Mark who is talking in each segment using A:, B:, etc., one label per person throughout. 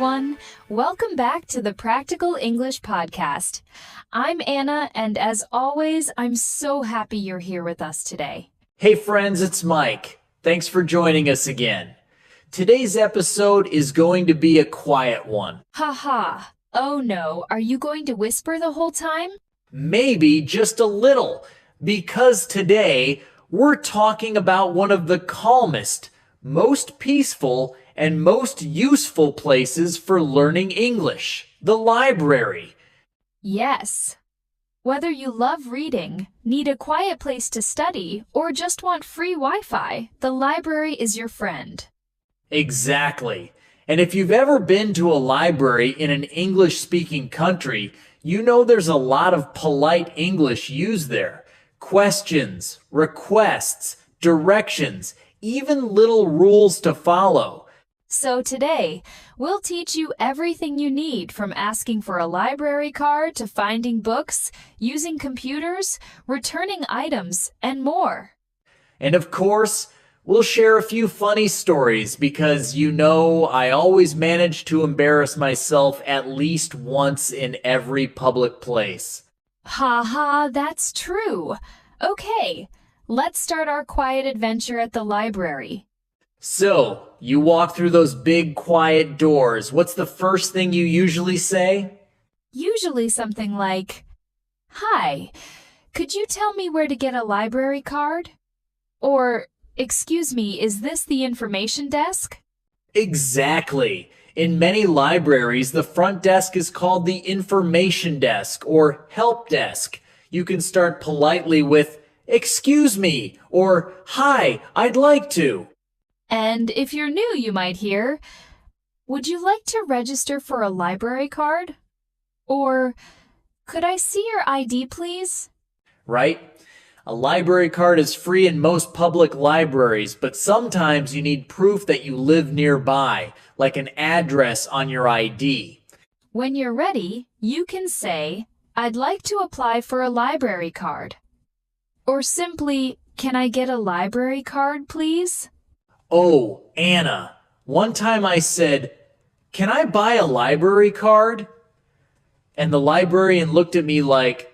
A: everyone. Welcome back to the Practical English Podcast. I'm Anna, and as always, I'm so happy you're here with us today.
B: Hey friends, it's Mike. Thanks for joining us again. Today's episode is going to be a quiet one.
A: Haha. Oh no, are you going to whisper the whole time?
B: Maybe just a little, because today we're talking about one of the calmest, most peaceful, and most useful places for learning English, the library.
A: Yes. Whether you love reading, need a quiet place to study, or just want free Wi-Fi, the library is your friend.
B: Exactly. And if you've ever been to a library in an English-speaking country, you know there's a lot of polite English used there. Questions, requests, directions, even little rules to follow.
A: So today, we'll teach you everything you need from asking for a library card to finding books, using computers, returning items, and more.
B: And of course, we'll share a few funny stories because you know I always manage to embarrass myself at least once in every public place.
A: Ha, that's true. Okay, let's start our quiet adventure at the library.
B: So, you walk through those big quiet doors. What's the first thing you usually say?
A: Usually something like, "Hi, could you tell me where to get a library card?" Or, "Excuse me, is this the information desk?"
B: Exactly. In many libraries, the front desk is called the information desk or help desk. You can start politely with, "Excuse me," or "Hi, I'd like to."
A: And if you're new, you might hear, "Would you like to register for a library card?" Or, "Could I see your ID, please?"
B: Right? A library card is free in most public libraries, but sometimes you need proof that you live nearby, like an address on your ID.
A: When you're ready, you can say, "I'd like to apply for a library card." Or simply, "Can I get a library card, please?"
B: Oh, Anna, one time I said, "Can I buy a library card?" And the librarian looked at me like,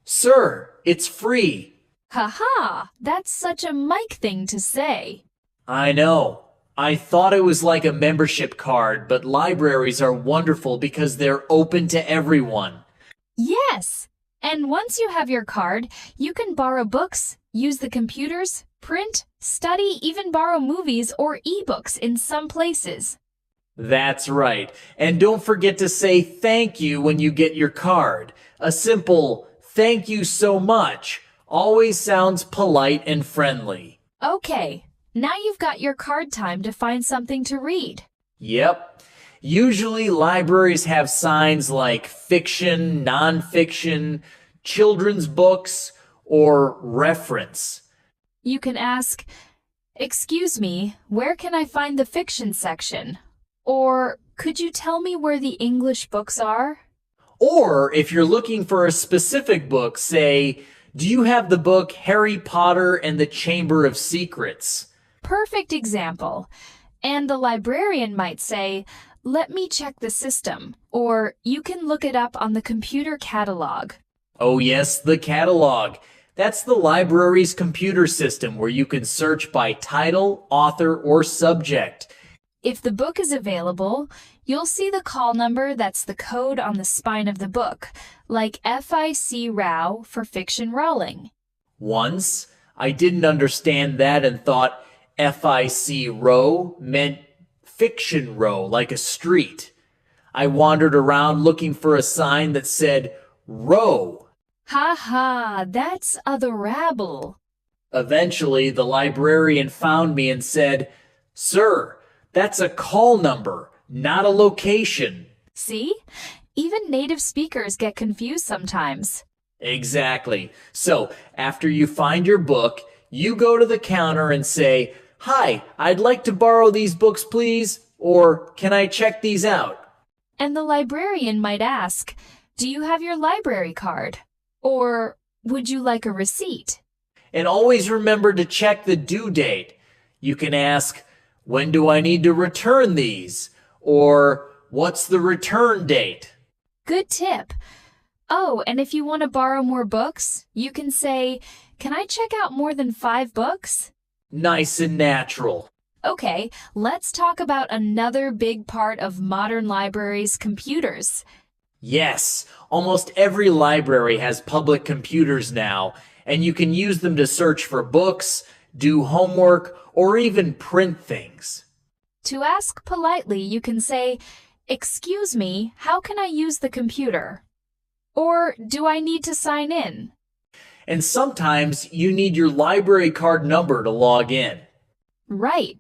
B: "Sir, it's free."
A: Haha, that's such a Mike thing to say.
B: I know. I thought it was like a membership card, but libraries are wonderful because they're open to everyone.
A: Yes, and once you have your card, you can borrow books, use the computers, print, study, even borrow movies or ebooks in some places.
B: That's right. And don't forget to say thank you when you get your card. A simple "thank you so much" always sounds polite and friendly.
A: Okay, now you've got your card time to find something to read.
B: Yep. Usually libraries have signs like fiction, nonfiction, children's books, or reference.
A: You can ask, "Excuse me, where can I find the fiction section?" Or, "Could you tell me where the English books are?"
B: Or if you're looking for a specific book, say, "Do you have the book Harry Potter and the Chamber of Secrets?"
A: Perfect example. And the librarian might say, "Let me check the system," or "You can look it up on the computer catalog."
B: Oh yes, the catalog. That's the library's computer system where you can search by title, author, or subject.
A: If the book is available, you'll see the call number that's the code on the spine of the book, like FIC ROW for fiction Rowling.
B: Once, I didn't understand that and thought FIC row meant fiction row, like a street. I wandered around looking for a sign that said row.
A: Ha, that's adorable.
B: Eventually, the librarian found me and said, "Sir, that's a call number, not a location."
A: See? Even native speakers get confused sometimes.
B: Exactly. So, after you find your book, you go to the counter and say, "Hi, I'd like to borrow these books, please," or "Can I check these out?"
A: And the librarian might ask, "Do you have your library card?" Or, "Would you like a receipt?"
B: And always remember to check the due date. You can ask, "When do I need to return these?" Or, what's the return date?
A: Good tip. Oh, and if you want to borrow more books, you can say, "Can I check out more than 5 books?"
B: Nice and natural.
A: Okay, let's talk about another big part of modern libraries: computers.
B: Yes, almost every library has public computers now, and you can use them to search for books, do homework, or even print things.
A: To ask politely, you can say, "Excuse me, how can I use the computer?" Or, "Do I need to sign in?"
B: And sometimes you need your library card number to log in.
A: Right.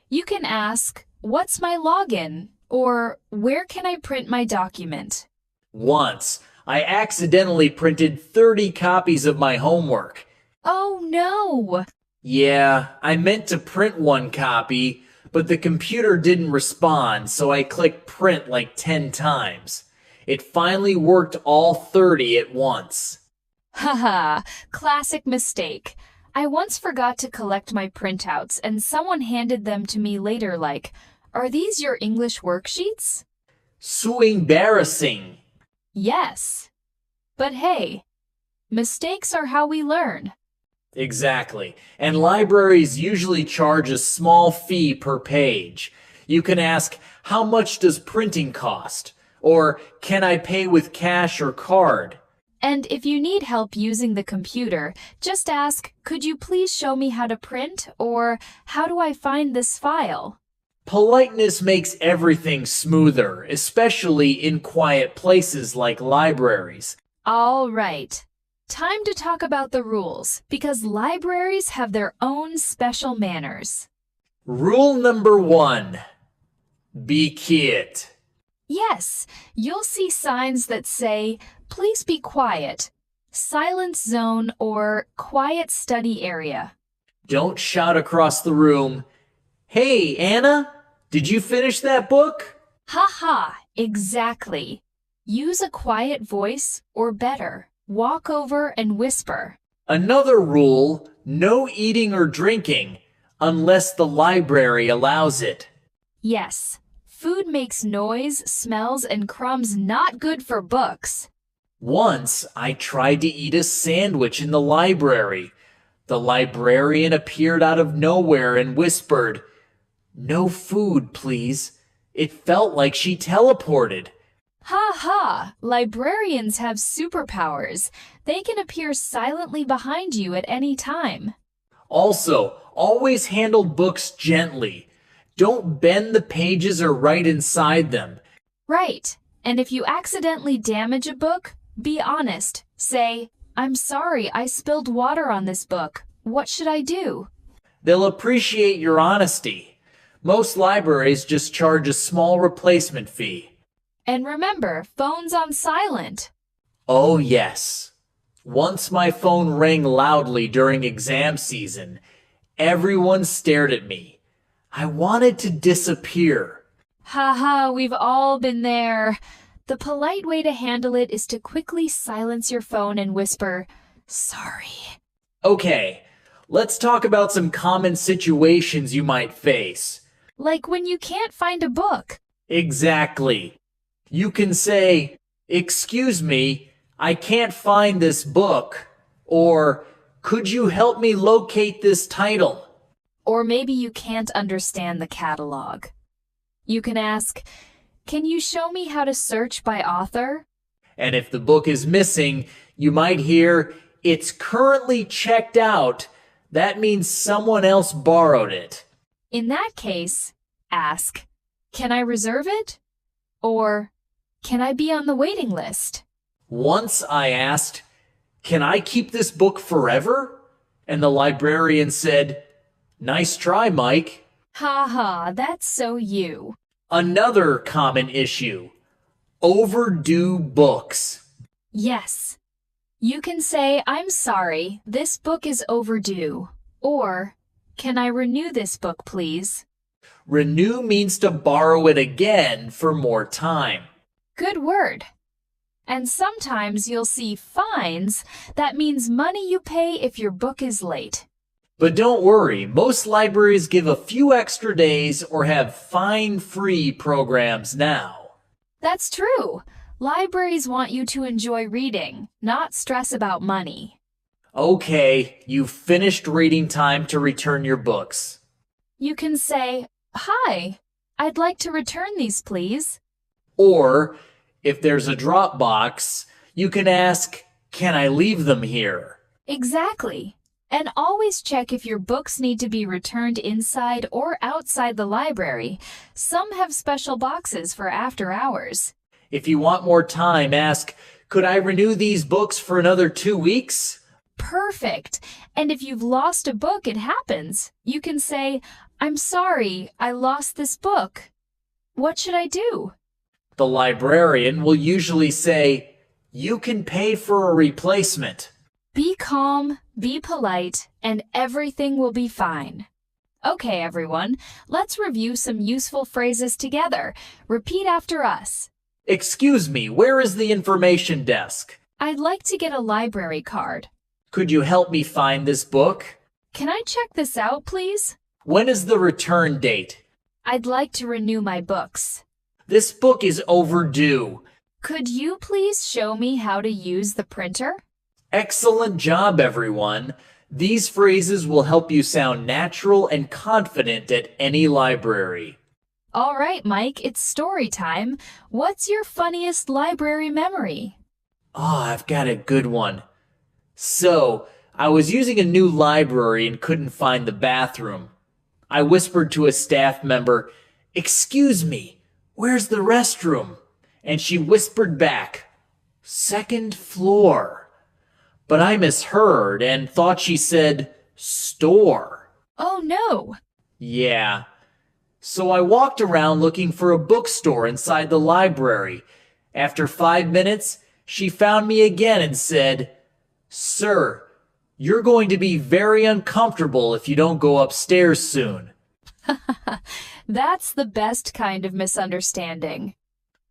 A: You can ask, "What's my login?" Or, "Where can I print my document?"
B: Once, I accidentally printed 30 copies of my homework.
A: Oh no!
B: Yeah, I meant to print one copy, but the computer didn't respond, so I clicked print like 10 times. It finally worked all 30 at once.
A: Haha, classic mistake. I once forgot to collect my printouts and someone handed them to me later like, "Are these your English worksheets?"
B: So embarrassing.
A: Yes. But hey, mistakes are how we learn.
B: Exactly. And libraries usually charge a small fee per page. You can ask, how much does printing cost? Or can I pay with cash or card?
A: And if you need help using the computer, just ask, "Could you please show me how to print?" Or, "How do I find this file?"
B: Politeness makes everything smoother, especially in quiet places like libraries.
A: All right. Time to talk about the rules, because libraries have their own special manners.
B: Rule number 1. Be quiet.
A: Yes, you'll see signs that say, "Please be quiet," "Silence zone," or "Quiet study area."
B: Don't shout across the room, "Hey, Anna, did you finish that book?"
A: Ha, exactly. Use a quiet voice, or better, walk over and whisper.
B: Another rule, no eating or drinking, unless the library allows it.
A: Yes, food makes noise, smells, and crumbs not good for books.
B: Once, I tried to eat a sandwich in the library. The librarian appeared out of nowhere and whispered, "No food, please." It felt like she teleported.
A: Ha, librarians have superpowers. They can appear silently behind you at any time.
B: Also, always handle books gently. Don't bend the pages or write inside them.
A: Right, and if you accidentally damage a book, be honest. Say, "I'm sorry, I spilled water on this book. What should I do?"
B: They'll appreciate your honesty. Most libraries just charge a small replacement fee.
A: And remember, phones on silent.
B: Oh, yes. Once my phone rang loudly during exam season. Everyone stared at me. I wanted to disappear.
A: Ha, we've all been there. The polite way to handle it is to quickly silence your phone and whisper, "Sorry."
B: Okay, let's talk about some common situations you might face.
A: Like when you can't find a book.
B: Exactly. You can say, "Excuse me, I can't find this book." Or, "Could you help me locate this title?"
A: Or maybe you can't understand the catalog. You can ask, "Can you show me how to search by author?"
B: And if the book is missing, you might hear, "It's currently checked out." That means someone else borrowed it.
A: In that case, ask, "Can I reserve it?" Or, "Can I be on the waiting list?"
B: Once I asked, "Can I keep this book forever?" And the librarian said, "Nice try, Mike."
A: Ha, that's so you.
B: Another common issue, overdue books.
A: Yes. You can say, "I'm sorry, this book is overdue." Or, "Can I renew this book, please?"
B: Renew means to borrow it again for more time.
A: Good word. And sometimes you'll see fines. That means money you pay if your book is late.
B: But don't worry, most libraries give a few extra days or have fine-free programs now.
A: That's true. Libraries want you to enjoy reading, not stress about money.
B: Okay, you've finished reading time to return your books.
A: You can say, "Hi, I'd like to return these, please."
B: Or, if there's a drop box, you can ask, "Can I leave them here?"
A: Exactly. And always check if your books need to be returned inside or outside the library. Some have special boxes for after hours.
B: If you want more time, ask, "Could I renew these books for another 2 weeks?"
A: Perfect. And if you've lost a book, it happens. You can say, "I'm sorry, I lost this book. What should I do?"
B: The librarian will usually say, "You can pay for a replacement."
A: Be calm, be polite, and everything will be fine. Okay, everyone, let's review some useful phrases together. Repeat after us.
B: Excuse me, where is the information desk?
A: I'd like to get a library card.
B: Could you help me find this book?
A: Can I check this out, please?
B: When is the return date?
A: I'd like to renew my books.
B: This book is overdue.
A: Could you please show me how to use the printer?
B: Excellent job, everyone. These phrases will help you sound natural and confident at any library.
A: All right, Mike, it's story time. What's your funniest library memory?
B: I've got a good one. So, I was using a new library and couldn't find the bathroom. I whispered to a staff member, "Excuse me, where's the restroom?" And she whispered back, "Second floor." But I misheard and thought she said, "store."
A: Oh no!
B: Yeah. So I walked around looking for a bookstore inside the library. After 5 minutes, she found me again and said, "Sir, you're going to be very uncomfortable if you don't go upstairs soon."
A: That's the best kind of misunderstanding.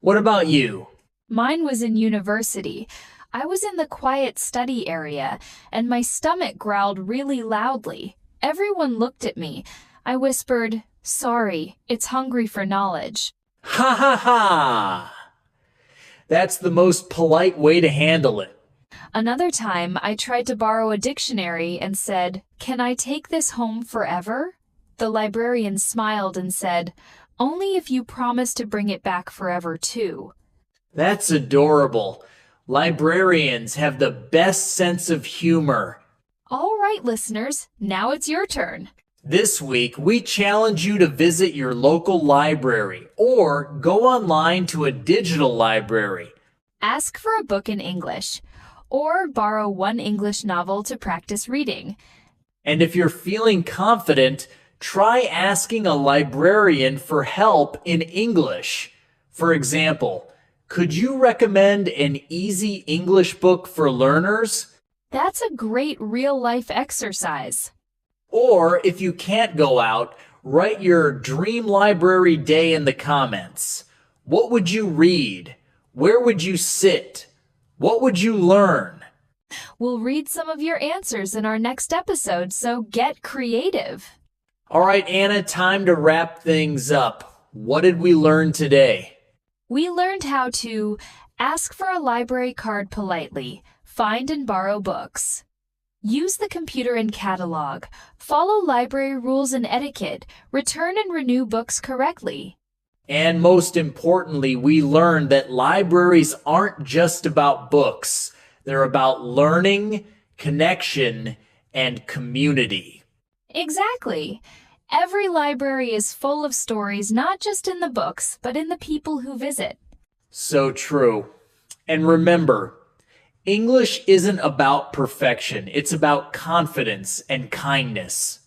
B: What about you?
A: Mine was in university. I was in the quiet study area, and my stomach growled really loudly. Everyone looked at me. I whispered, "Sorry, it's hungry for knowledge."
B: Ha ha ha! That's the most polite way to handle it.
A: Another time, I tried to borrow a dictionary and said, "Can I take this home forever?" The librarian smiled and said, "Only if you promise to bring it back forever, too."
B: That's adorable. Librarians have the best sense of humor.
A: All right, listeners, now it's your turn.
B: This week, we challenge you to visit your local library or go online to a digital library.
A: Ask for a book in English, or borrow one English novel to practice reading.
B: And if you're feeling confident, try asking a librarian for help in English. For example, could you recommend an easy English book for learners?
A: That's a great real-life exercise.
B: Or if you can't go out, write your dream library day in the comments. What would you read? Where would you sit? What would you learn?
A: We'll read some of your answers in our next episode, so get creative.
B: All right, Anna, time to wrap things up. What did we learn today?
A: We learned how to ask for a library card politely, find and borrow books, use the computer and catalog, follow library rules and etiquette, return and renew books correctly.
B: And most importantly, we learned that libraries aren't just about books. They're about learning, connection, and community.
A: Exactly. Every library is full of stories, not just in the books, but in the people who visit.
B: So true. And remember, English isn't about perfection. It's about confidence and kindness.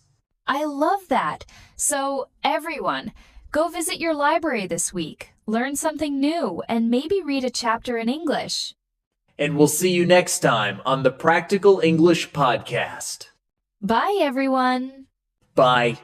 A: I love that. So, everyone, go visit your library this week, learn something new, and maybe read a chapter in English.
B: And we'll see you next time on the Practical English Podcast.
A: Bye, everyone.
B: Bye.